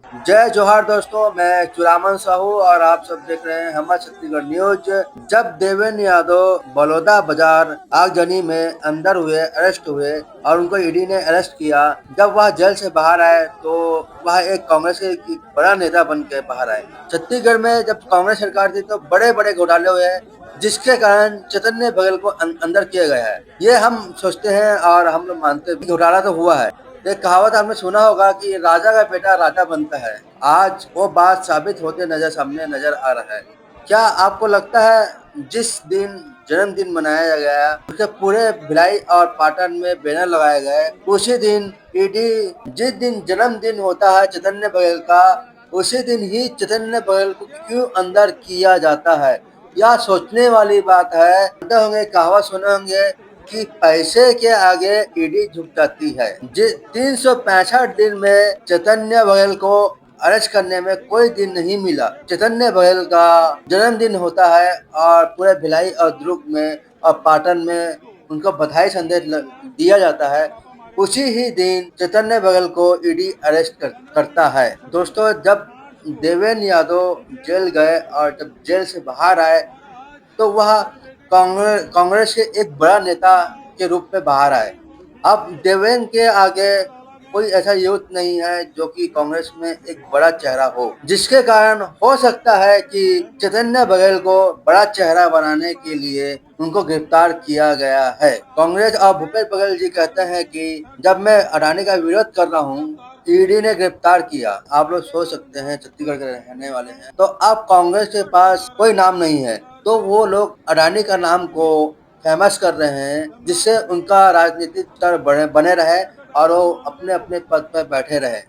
जय जोहार दोस्तों, मैं चुरामन साहू और आप सब देख रहे हैं हमारा छत्तीसगढ़ न्यूज। जब देवेंद्र यादव बलौदा बाजार आगजनी में अंदर हुए, अरेस्ट हुए और उनको ईडी ने अरेस्ट किया, जब वह जेल से बाहर आए तो वह एक कांग्रेस के बड़ा नेता बन के बाहर आए। छत्तीसगढ़ में जब कांग्रेस सरकार थी तो बड़े बड़े घोटाले हुए हैं, जिसके कारण चैतन्य बघेल को अंदर किया गया है। ये हम सोचते हैं और हम लोग मानते हैं घोटाला तो हुआ है। एक कहावत आपने सुना होगा कि राजा का बेटा राजा बनता है। आज वो बात साबित होते सामने नजर आ रहा है। क्या आपको लगता है जिस दिन जन्मदिन मनाया गया उसके पूरे भिलाई और पाटन में बैनर लगाए गए, उसी दिन ईडी जिस दिन जन्मदिन होता है चैतन्य बघेल का, उसी दिन ही चैतन्य बघेल को क्यों अंदर किया जाता है? यह सोचने वाली बात है। जानते होंगे, कहावत सुने होंगे कि पैसे के आगे ईडी झुक जाती है। 365 दिन में चैतन्य बघेल को अरेस्ट करने में कोई दिन नहीं मिला। चैतन्य बघेल का जन्मदिन होता है और पूरे भिलाई और दुर्ग में और पाटन में उनको बधाई संदेश दिया जाता है। उसी ही दिन चैतन्य बघेल को ईडी अरेस्ट करता है। दोस्तों, जब देवेंद्र यादव जेल गए और जब जेल से बाहर आए तो वह कांग्रेस के एक बड़ा नेता के रूप में बाहर आए। अब देवेंद्र के आगे कोई ऐसा यूथ नहीं है जो कि कांग्रेस में एक बड़ा चेहरा हो, जिसके कारण हो सकता है कि चैतन्य बघेल को बड़ा चेहरा बनाने के लिए उनको गिरफ्तार किया गया है। कांग्रेस और भूपेश बघेल जी कहते हैं कि जब मैं अडानी का विरोध कर रहा हूँ, ईडी ने गिरफ्तार किया। आप लोग सोच सकते हैं, छत्तीसगढ़ के रहने वाले हैं तो अब कांग्रेस के पास कोई नाम नहीं है, तो वो लोग अडानी का नाम को फेमस कर रहे हैं, जिससे उनका राजनीतिक स्तर बने रहे और वो अपने अपने पद पर बैठे रहे।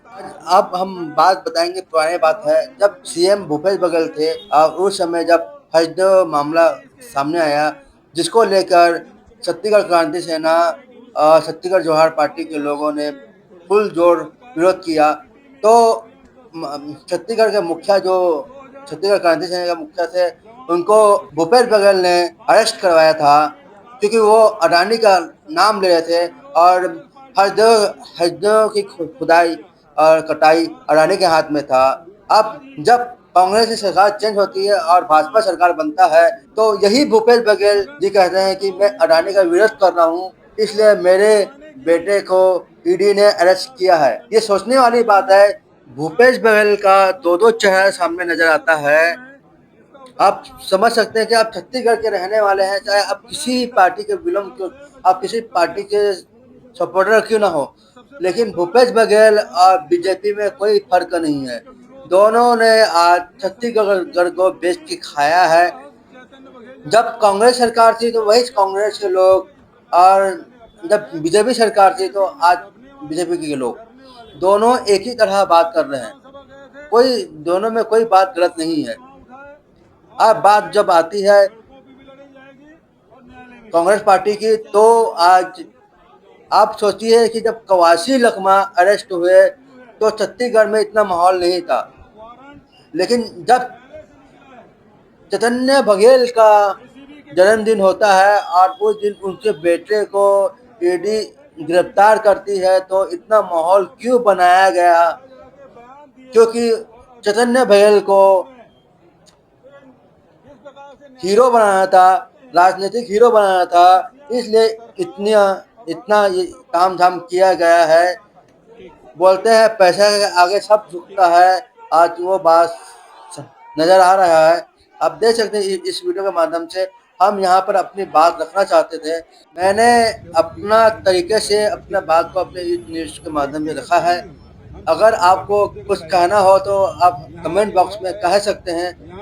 अब हम बात बताएंगे, पुरानी बात है, जब सीएम भूपेश बघेल थे और उस समय जब हजदो मामला सामने आया, जिसको लेकर छत्तीसगढ़ क्रांति सेना और छत्तीसगढ़ जोहार पार्टी के लोगों ने फुल जोर विरोध किया, तो छत्तीसगढ़ के मुखिया जो छत्तीसगढ़ क्रांति सेना के मुखिया थे, उनको भूपेश बघेल ने अरेस्ट करवाया था, क्योंकि वो अडानी का नाम ले रहे थे और हजदों की खुदाई और कटाई अडानी के हाथ में था। अब जब कांग्रेस की सरकार चेंज होती है और भाजपा सरकार बनता है, तो यही भूपेश बघेल जी कहते हैं कि मैं अडानी का विरोध कर रहा हूँ, इसलिए मेरे बेटे को ईडी ने अरेस्ट किया है। ये सोचने वाली बात है। भूपेश बघेल का दो दो चेहरा सामने नजर आता है। आप समझ सकते हैं कि आप छत्तीसगढ़ के रहने वाले हैं, चाहे आप किसी पार्टी के आप किसी पार्टी के सपोर्टर क्यों ना हो, लेकिन भूपेश बघेल और बीजेपी में कोई फर्क नहीं है। दोनों ने आज छत्तीसगढ़ को बेच के खाया है। जब कांग्रेस सरकार थी तो वही कांग्रेस के लोग, और जब बीजेपी सरकार थी तो आज बीजेपी के लोग, दोनों एक ही तरह बात कर रहे हैं। कोई दोनों में कोई बात गलत नहीं है। अब बात जब आती है कांग्रेस पार्टी की, तो आज आप सोचिए कि जब कवासी लखमा अरेस्ट हुए तो छत्तीसगढ़ में इतना माहौल नहीं था, लेकिन जब चैतन्य बघेल का जन्मदिन होता है और उस दिन उनके बेटे को ईडी गिरफ्तार करती है, तो इतना माहौल क्यों बनाया गया? क्योंकि चैतन्य बघेल को हीरो बनाना था, राजनीतिक हीरो बनाना था, इसलिए इतना ये काम धाम किया गया है। बोलते हैं पैसा के आगे सब झुकता है, आज वो बात नजर आ रहा है। आप देख सकते हैं इस वीडियो के माध्यम से हम यहाँ पर अपनी बात रखना चाहते थे। मैंने अपना तरीके से अपना बात को अपने न्यूज़ के माध्यम से रखा है। अगर आपको कुछ कहना हो तो आप कमेंट बॉक्स में कह सकते हैं।